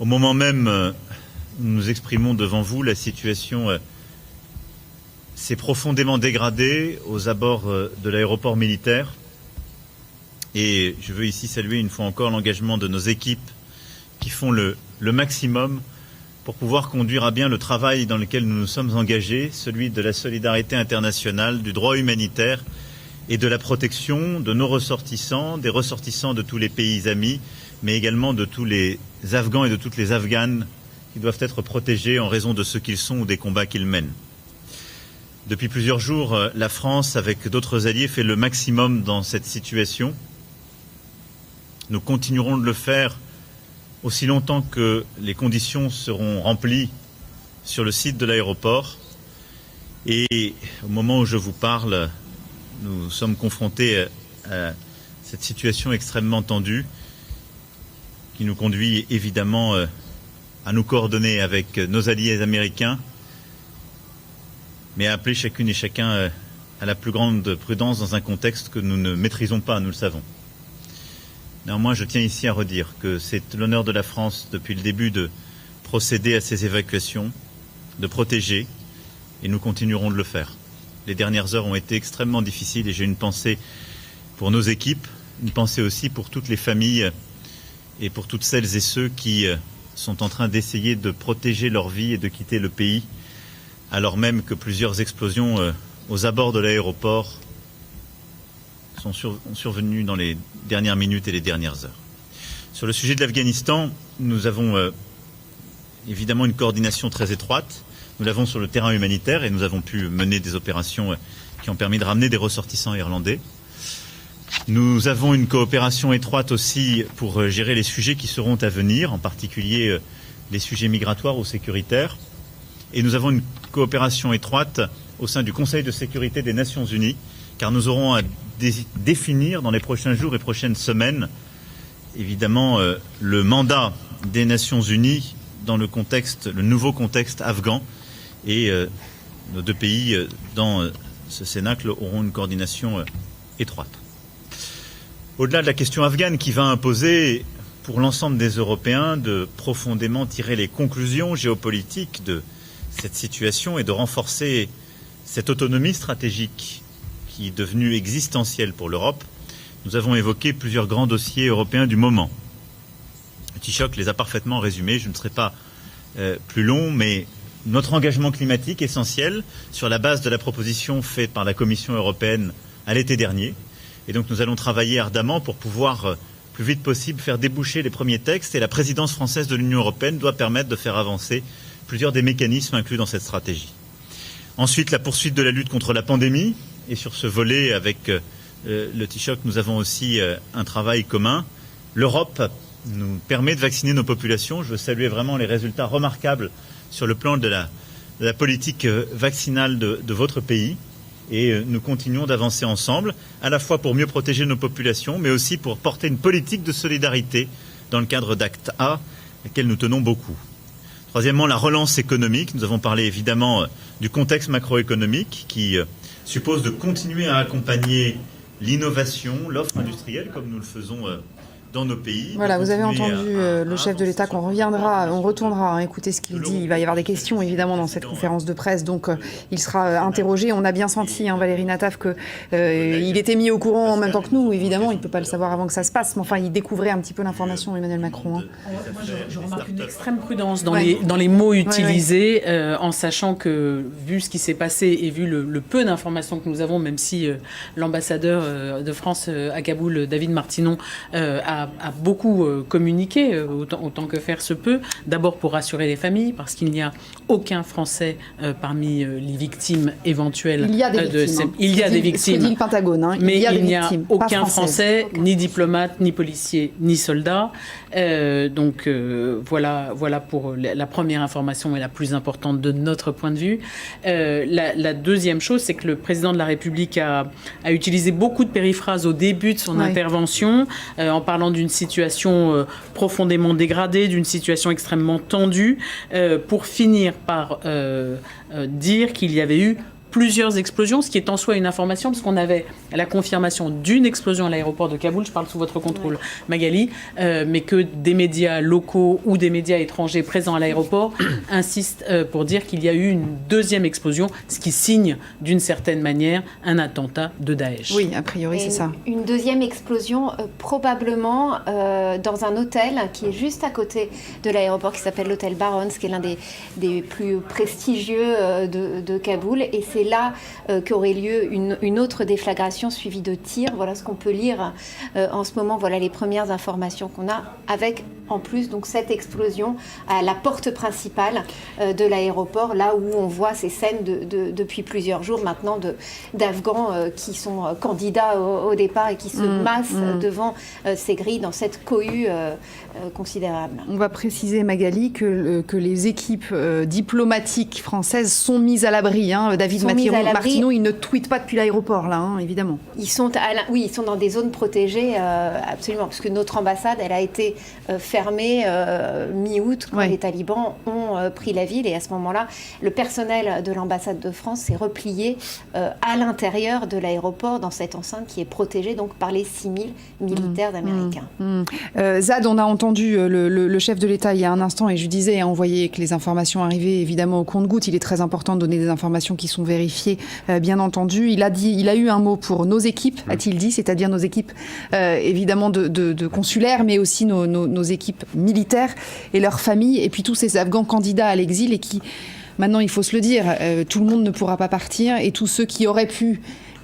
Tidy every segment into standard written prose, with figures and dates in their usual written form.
Au moment même où nous exprimons devant vous, la situation s'est profondément dégradée aux abords de l'aéroport militaire. Et je veux ici saluer une fois encore l'engagement de nos équipes qui font le maximum pour pouvoir conduire à bien le travail dans lequel nous nous sommes engagés, celui de la solidarité internationale, du droit humanitaire et de la protection de nos ressortissants, des ressortissants de tous les pays amis, mais également de tous les Afghans et de toutes les Afghanes qui doivent être protégés en raison de ce qu'ils sont ou des combats qu'ils mènent. Depuis plusieurs jours, la France, avec d'autres alliés, fait le maximum dans cette situation. Nous continuerons de le faire aussi longtemps que les conditions seront remplies sur le site de l'aéroport. Et au moment où je vous parle, nous sommes confrontés à cette situation extrêmement tendue qui nous conduit évidemment à nous coordonner avec nos alliés américains, mais à appeler chacune et chacun à la plus grande prudence dans un contexte que nous ne maîtrisons pas, nous le savons. Néanmoins, je tiens ici à redire que c'est l'honneur de la France depuis le début de procéder à ces évacuations, de protéger, et nous continuerons de le faire. Les dernières heures ont été extrêmement difficiles et j'ai une pensée pour nos équipes, une pensée aussi pour toutes les familles et pour toutes celles et ceux qui sont en train d'essayer de protéger leur vie et de quitter le pays, alors même que plusieurs explosions aux abords de l'aéroport sont survenues dans les dernières minutes et les dernières heures. Sur le sujet de l'Afghanistan, nous avons évidemment une coordination très étroite. Nous l'avons sur le terrain humanitaire et nous avons pu mener des opérations qui ont permis de ramener des ressortissants irlandais. Nous avons une coopération étroite aussi pour gérer les sujets qui seront à venir, en particulier les sujets migratoires ou sécuritaires. Et nous avons une coopération étroite au sein du Conseil de sécurité des Nations Unies, car nous aurons à définir dans les prochains jours et prochaines semaines, évidemment, le mandat des Nations Unies dans le nouveau contexte afghan. Et nos deux pays, dans ce cénacle, auront une coordination étroite. Au-delà de la question afghane qui va imposer pour l'ensemble des Européens de profondément tirer les conclusions géopolitiques de cette situation et de renforcer cette autonomie stratégique qui est devenue existentielle pour l'Europe, nous avons évoqué plusieurs grands dossiers européens du moment. Taoiseach les a parfaitement résumés, je ne serai pas plus long, mais notre engagement climatique essentiel sur la base de la proposition faite par la Commission européenne à l'été dernier. Et donc nous allons travailler ardemment pour pouvoir, plus vite possible, faire déboucher les premiers textes et la présidence française de l'Union européenne doit permettre de faire avancer plusieurs des mécanismes inclus dans cette stratégie. Ensuite, la poursuite de la lutte contre la pandémie. Et sur ce volet, avec le Taoiseach, nous avons aussi un travail commun. L'Europe nous permet de vacciner nos populations. Je veux saluer vraiment les résultats remarquables sur le plan de la politique vaccinale de votre pays. Et nous continuons d'avancer ensemble, à la fois pour mieux protéger nos populations, mais aussi pour porter une politique de solidarité dans le cadre d'Acte A, à laquelle nous tenons beaucoup. Troisièmement, la relance économique. Nous avons parlé évidemment du contexte macroéconomique qui suppose de continuer à accompagner l'innovation, l'offre industrielle, comme nous le faisons dans nos pays. Voilà, vous avez entendu le chef de l'État, qu'on retournera écouter ce qu'il dit. Il va y avoir des questions, évidemment, dans cette conférence de presse, donc il sera interrogé. On a bien senti, Valérie Nataf, qu'il était mis au courant en même temps que nous. Évidemment, il ne peut pas le savoir avant que ça se passe, mais enfin, il découvrait un petit peu l'information, Emmanuel Macron. Moi, je remarque une extrême prudence dans les mots utilisés, en sachant que, vu ce qui s'est passé et vu le peu d'informations que nous avons, même si l'ambassadeur de France à Kaboul, David Martinon, a beaucoup communiqué, autant que faire se peut. D'abord pour rassurer les familles, parce qu'il n'y a aucun Français parmi les victimes éventuelles. Il y a des victimes. Il y a des victimes. Ce que dit le Pentagone. Mais il n'y a aucun Français, ni diplomate, ni policier, ni soldat. Donc voilà pour la première information et la plus importante de notre point de vue. La deuxième chose, c'est que le président de la République a utilisé beaucoup de périphrases au début de son intervention, en parlant d'une situation profondément dégradée, d'une situation extrêmement tendue, pour finir par dire qu'il y avait eu plusieurs explosions, ce qui est en soi une information, parce qu'on avait la confirmation d'une explosion à l'aéroport de Kaboul, je parle sous votre contrôle, Magali, mais que des médias locaux ou des médias étrangers présents à l'aéroport insistent pour dire qu'il y a eu une deuxième explosion, ce qui signe d'une certaine manière un attentat de Daesh. Oui, a priori, c'est ça. Une deuxième explosion, probablement dans un hôtel qui est juste à côté de l'aéroport, qui s'appelle l'hôtel Barons, qui est l'un des plus prestigieux de Kaboul. Et c'est là qu'aurait lieu une autre déflagration suivie de tirs. Voilà ce qu'on peut lire en ce moment. Voilà les premières informations qu'on a, avec en plus donc cette explosion à la porte principale de l'aéroport, là où on voit ces scènes depuis plusieurs jours maintenant d'Afghans qui sont candidats au départ et qui se massent devant ces grilles dans cette cohue considérable. On va préciser, Magali, que les équipes diplomatiques françaises sont mises à l'abri. David Martineau, il ne tweete pas depuis l'aéroport, là, évidemment. Ils sont dans des zones protégées, absolument, parce que notre ambassade, elle a été fermée mi-août quand les talibans ont pris la ville. Et à ce moment-là, le personnel de l'ambassade de France s'est replié à l'intérieur de l'aéroport, dans cette enceinte qui est protégée donc, par les 6000 militaires américains. Zad, on a entendu le chef de l'État il y a un instant, et je disais, on voyait que les informations arrivaient évidemment au compte-gouttes. Il est très important de donner des informations qui sont vérifiées, bien entendu. Il a eu un mot pour nos équipes, a-t-il dit, c'est-à-dire nos équipes évidemment de consulaires, mais aussi nos équipes militaires et leurs familles, et puis tous ces Afghans candidats à l'exil et qui, maintenant il faut se le dire, tout le monde ne pourra pas partir, et tous ceux qui auraient pu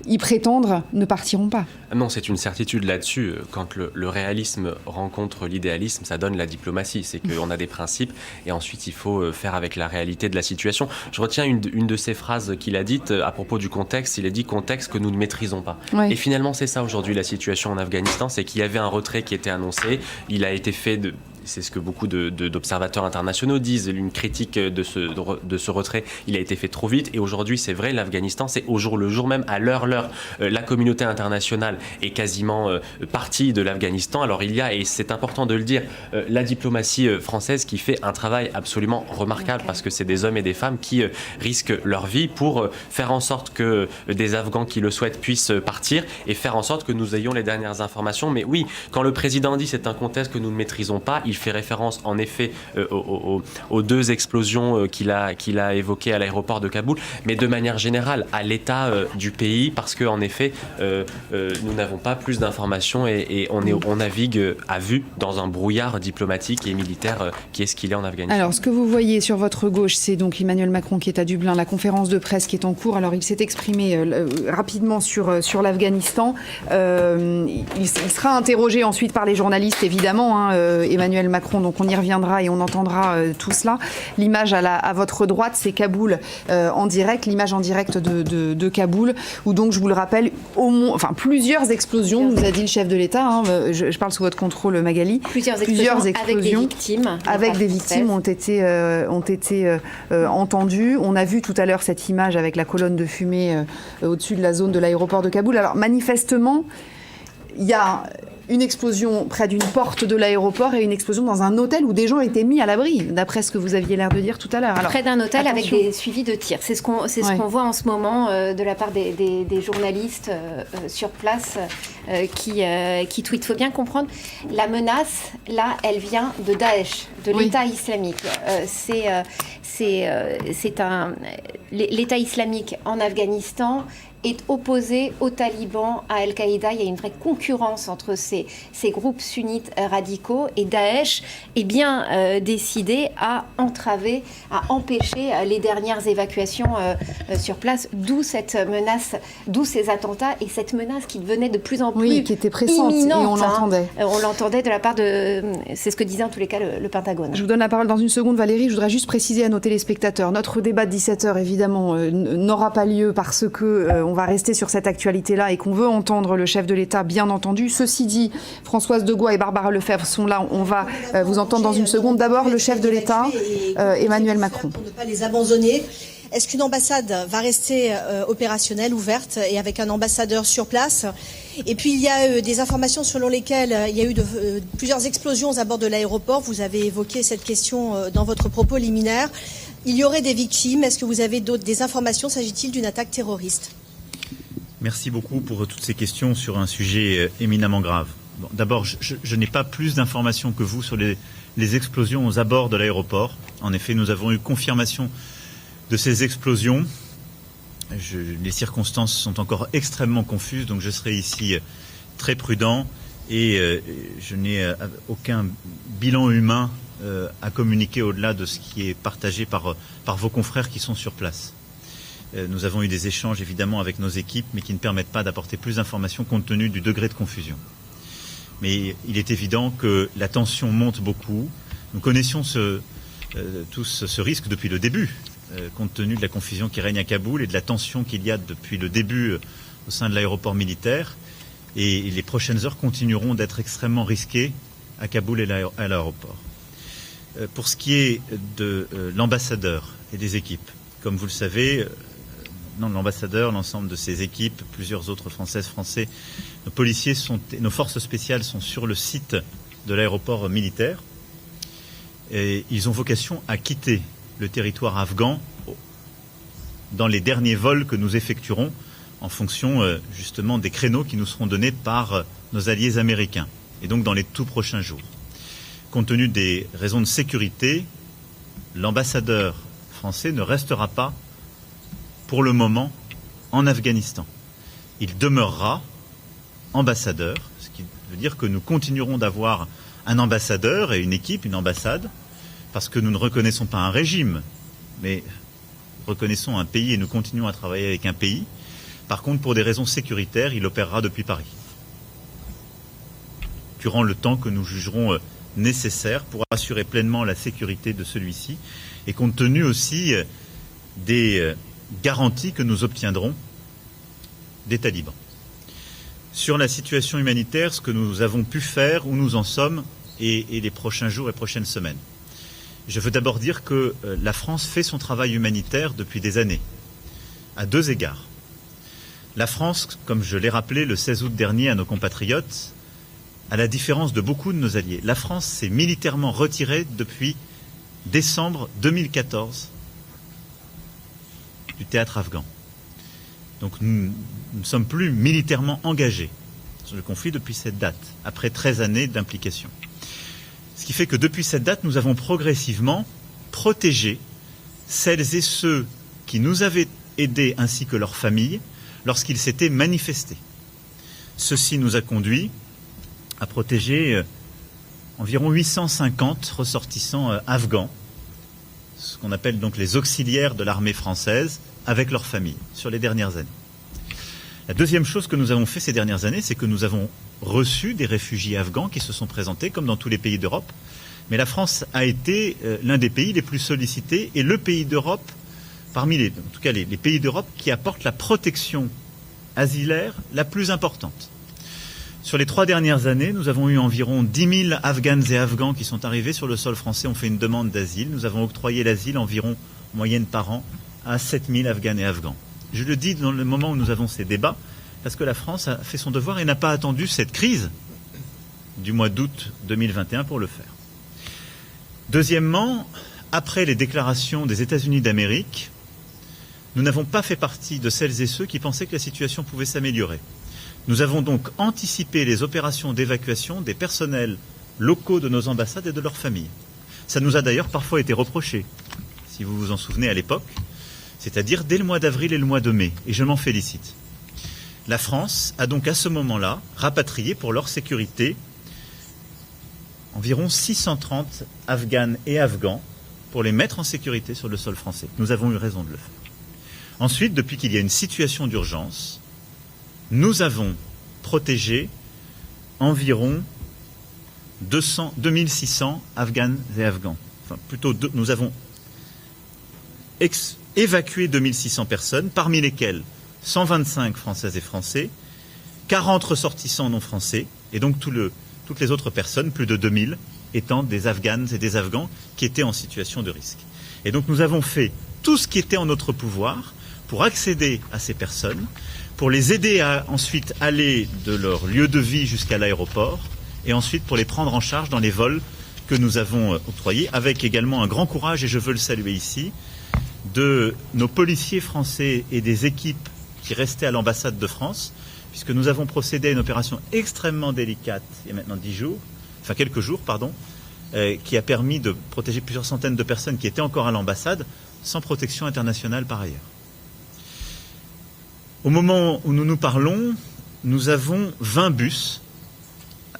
y prétendre ne partiront pas. Non, c'est une certitude là-dessus. Quand le réalisme rencontre l'idéalisme, ça donne la diplomatie. C'est qu'on a des principes et ensuite il faut faire avec la réalité de la situation. Je retiens une de ces phrases qu'il a dites à propos du contexte. Il a dit contexte que nous ne maîtrisons pas. Ouais. Et finalement, c'est ça aujourd'hui la situation en Afghanistan, c'est qu'il y avait un retrait qui était annoncé. Il a été fait c'est ce que beaucoup d'observateurs internationaux disent, une critique de ce retrait, il a été fait trop vite. Et aujourd'hui, c'est vrai, l'Afghanistan, c'est au jour le jour même, à l'heure. La communauté internationale est quasiment partie de l'Afghanistan. Alors il y a, et c'est important de le dire, la diplomatie française qui fait un travail absolument remarquable, parce que c'est des hommes et des femmes qui risquent leur vie pour faire en sorte que des Afghans qui le souhaitent puissent partir et faire en sorte que nous ayons les dernières informations. Mais oui, quand le président dit c'est un contexte que nous ne maîtrisons pas, il fait référence en effet aux deux explosions qu'il a évoquées à l'aéroport de Kaboul, mais de manière générale à l'état du pays, parce qu'en effet nous n'avons pas plus d'informations et on navigue à vue dans un brouillard diplomatique et militaire qui est ce qu'il est en Afghanistan. Alors ce que vous voyez sur votre gauche, c'est donc Emmanuel Macron qui est à Dublin, la conférence de presse qui est en cours. Alors il s'est exprimé rapidement sur l'Afghanistan. Il sera interrogé ensuite par les journalistes, évidemment, Emmanuel Macron, donc on y reviendra et on entendra tout cela. L'image à votre droite, c'est Kaboul en direct, l'image en direct de Kaboul, où donc, je vous le rappelle, plusieurs explosions, nous a dit le chef de l'État, je parle sous votre contrôle, Magali. Plusieurs explosions avec des victimes ont été entendues. On a vu tout à l'heure cette image avec la colonne de fumée au-dessus de la zone de l'aéroport de Kaboul. Alors manifestement, il y a une explosion près d'une porte de l'aéroport et une explosion dans un hôtel où des gens étaient mis à l'abri, d'après ce que vous aviez l'air de dire tout à l'heure. Alors, près d'un hôtel avec des suivis de tirs. C'est ce qu'on voit en ce moment de la part des journalistes sur place qui tweetent. Il faut bien comprendre, la menace, là, elle vient de Daesh, de l'État islamique. L'État islamique en Afghanistan est opposé aux talibans, à Al-Qaïda. Il y a une vraie concurrence entre ces groupes sunnites radicaux, et Daesh est bien décidé à entraver, à empêcher les dernières évacuations sur place, d'où cette menace, d'où ces attentats, et cette menace qui devenait de plus en plus qui était pressante, imminente, et on l'entendait. On l'entendait de la part de... C'est ce que disait en tous les cas le Pentagone. Je vous donne la parole dans une seconde, Valérie. Je voudrais juste préciser à nos téléspectateurs, notre débat de 17h, évidemment, n'aura pas lieu parce que on va rester sur cette actualité-là et qu'on veut entendre le chef de l'État, bien entendu. Ceci dit, Françoise Degois et Barbara Lefebvre sont là. On va vous entendre dans une seconde. D'abord, le chef de l'État, Emmanuel Macron. Pour ne pas les abandonner. Est-ce qu'une ambassade va rester opérationnelle, ouverte, et avec un ambassadeur sur place? Et puis il y a des informations selon lesquelles il y a eu plusieurs explosions à bord de l'aéroport. Vous avez évoqué cette question dans votre propos liminaire. Il y aurait des victimes. Est-ce que vous avez des informations? S'agit-il d'une attaque terroriste? Merci beaucoup pour toutes ces questions sur un sujet éminemment grave. Bon, d'abord, je n'ai pas plus d'informations que vous sur les explosions aux abords de l'aéroport. En effet, nous avons eu confirmation de ces explosions. Les circonstances sont encore extrêmement confuses, donc je serai ici très prudent et je n'ai aucun bilan humain à communiquer au-delà de ce qui est partagé par vos confrères qui sont sur place. Nous avons eu des échanges évidemment avec nos équipes, mais qui ne permettent pas d'apporter plus d'informations compte tenu du degré de confusion. Mais il est évident que la tension monte beaucoup. Nous connaissions tous ce risque depuis le début, compte tenu de la confusion qui règne à Kaboul et de la tension qu'il y a depuis le début au sein de l'aéroport militaire. Et les prochaines heures continueront d'être extrêmement risquées à Kaboul et à l'aéroport. Pour ce qui est de l'ambassadeur et des équipes, comme vous le savez, l'ambassadeur, l'ensemble de ses équipes, plusieurs autres Français, nos policiers nos forces spéciales sont sur le site de l'aéroport militaire et ils ont vocation à quitter le territoire afghan dans les derniers vols que nous effectuerons en fonction justement des créneaux qui nous seront donnés par nos alliés américains et donc dans les tout prochains jours. Compte tenu des raisons de sécurité, l'ambassadeur français ne restera pas pour le moment en Afghanistan. Il demeurera ambassadeur, ce qui veut dire que nous continuerons d'avoir un ambassadeur et une équipe, une ambassade, parce que nous ne reconnaissons pas un régime, mais reconnaissons un pays et nous continuons à travailler avec un pays. Par contre, pour des raisons sécuritaires, il opérera depuis Paris, durant le temps que nous jugerons nécessaire pour assurer pleinement la sécurité de celui-ci et compte tenu aussi des garanties que nous obtiendrons des talibans. Sur la situation humanitaire, ce que nous avons pu faire, où nous en sommes et les prochains jours et prochaines semaines. Je veux d'abord dire que la France fait son travail humanitaire depuis des années, à deux égards. La France, comme je l'ai rappelé le 16 août dernier à nos compatriotes, à la différence de beaucoup de nos alliés, la France s'est militairement retirée depuis décembre 2014 du théâtre afghan. Donc nous ne sommes plus militairement engagés sur le conflit depuis cette date, après 13 années d'implication. Ce qui fait que depuis cette date, nous avons progressivement protégé celles et ceux qui nous avaient aidés ainsi que leurs familles lorsqu'ils s'étaient manifestés. Ceci nous a conduit à protéger environ 850 ressortissants afghans, ce qu'on appelle donc les auxiliaires de l'armée française, avec leurs familles, sur les dernières années. La deuxième chose que nous avons fait ces dernières années, c'est que nous avons reçu des réfugiés afghans qui se sont présentés, comme dans tous les pays d'Europe. Mais la France a été l'un des pays les plus sollicités et le pays d'Europe, parmi les pays d'Europe qui apportent la protection asilaire la plus importante. Sur les 3 dernières années, nous avons eu environ 10 000 Afghanes et Afghans qui sont arrivés sur le sol français, ont fait une demande d'asile. Nous avons octroyé l'asile environ, en moyenne par an, à 7 000 Afghanes et Afghans. Je le dis dans le moment où nous avons ces débats, parce que la France a fait son devoir et n'a pas attendu cette crise du mois d'août 2021 pour le faire. Deuxièmement, après les déclarations des États-Unis d'Amérique, nous n'avons pas fait partie de celles et ceux qui pensaient que la situation pouvait s'améliorer. Nous avons donc anticipé les opérations d'évacuation des personnels locaux de nos ambassades et de leurs familles. Ça nous a d'ailleurs parfois été reproché, si vous vous en souvenez à l'époque, c'est-à-dire dès le mois d'avril et le mois de mai, et je m'en félicite. La France a donc à ce moment-là rapatrié pour leur sécurité environ 630 Afghanes et Afghans pour les mettre en sécurité sur le sol français. Nous avons eu raison de le faire. Ensuite, depuis qu'il y a une situation d'urgence, nous avons protégé environ 2600 Afghanes et Afghans. Enfin, plutôt, nous avons évacué 2600 personnes, parmi lesquelles 125 Françaises et Français, 40 ressortissants non français, et donc toutes les autres personnes, plus de 2000, étant des Afghanes et des Afghans qui étaient en situation de risque. Et donc nous avons fait tout ce qui était en notre pouvoir pour accéder à ces personnes, pour les aider à ensuite aller de leur lieu de vie jusqu'à l'aéroport, et ensuite pour les prendre en charge dans les vols que nous avons octroyés, avec également un grand courage, et je veux le saluer ici, de nos policiers français et des équipes qui restaient à l'ambassade de France, puisque nous avons procédé à une opération extrêmement délicate, il y a maintenant quelques jours, qui a permis de protéger plusieurs centaines de personnes qui étaient encore à l'ambassade, sans protection internationale par ailleurs. Au moment où nous nous parlons, nous avons 20 bus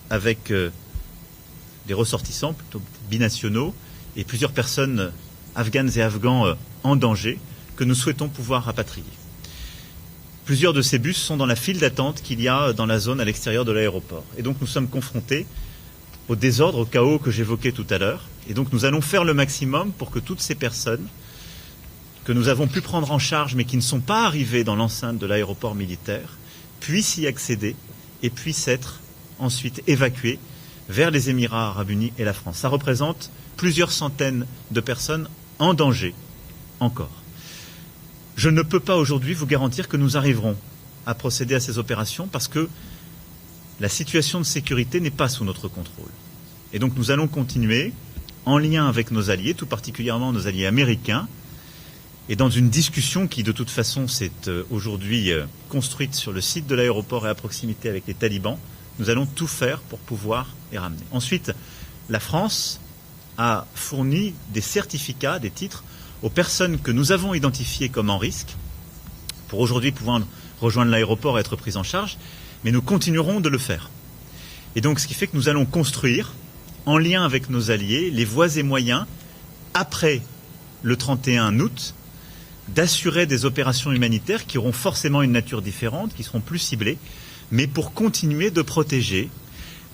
avec des ressortissants, plutôt binationaux, et plusieurs personnes afghanes et afghans en danger que nous souhaitons pouvoir rapatrier. Plusieurs de ces bus sont dans la file d'attente qu'il y a dans la zone à l'extérieur de l'aéroport. Et donc nous sommes confrontés au désordre, au chaos que j'évoquais tout à l'heure. Et donc nous allons faire le maximum pour que toutes ces personnes que nous avons pu prendre en charge mais qui ne sont pas arrivées dans l'enceinte de l'aéroport militaire puissent y accéder et puissent être ensuite évacuées vers les Émirats arabes unis et la France. Ça représente plusieurs centaines de personnes en danger encore. Je ne peux pas aujourd'hui vous garantir que nous arriverons à procéder à ces opérations parce que la situation de sécurité n'est pas sous notre contrôle. Et donc nous allons continuer en lien avec nos alliés, tout particulièrement nos alliés américains, et dans une discussion qui de toute façon s'est aujourd'hui construite sur le site de l'aéroport et à proximité avec les talibans, nous allons tout faire pour pouvoir les ramener. Ensuite, la France a fourni des certificats, des titres, aux personnes que nous avons identifiées comme en risque, pour aujourd'hui pouvoir rejoindre l'aéroport et être prises en charge, mais nous continuerons de le faire. Et donc ce qui fait que nous allons construire, en lien avec nos alliés, les voies et moyens, après le 31 août, d'assurer des opérations humanitaires qui auront forcément une nature différente, qui seront plus ciblées, mais pour continuer de protéger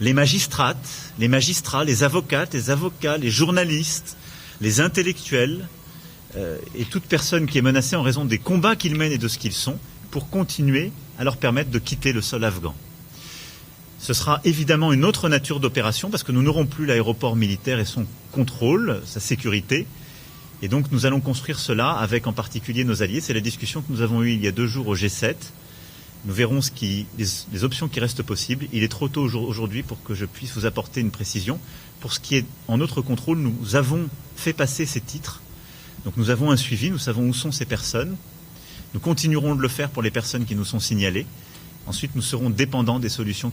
les magistrates, les magistrats, les avocates, les avocats, les journalistes, les intellectuels, et toute personne qui est menacée en raison des combats qu'ils mènent et de ce qu'ils sont, pour continuer à leur permettre de quitter le sol afghan. Ce sera évidemment une autre nature d'opération, parce que nous n'aurons plus l'aéroport militaire et son contrôle, sa sécurité. Et donc nous allons construire cela avec en particulier nos alliés. C'est la discussion que nous avons eue il y a 2 jours au G7. Nous verrons les options qui restent possibles. Il est trop tôt aujourd'hui pour que je puisse vous apporter une précision. Pour ce qui est en notre contrôle, nous avons fait passer ces titres. Donc nous avons un suivi, nous savons où sont ces personnes. Nous continuerons de le faire pour les personnes qui nous sont signalées. Ensuite, nous serons dépendants des solutions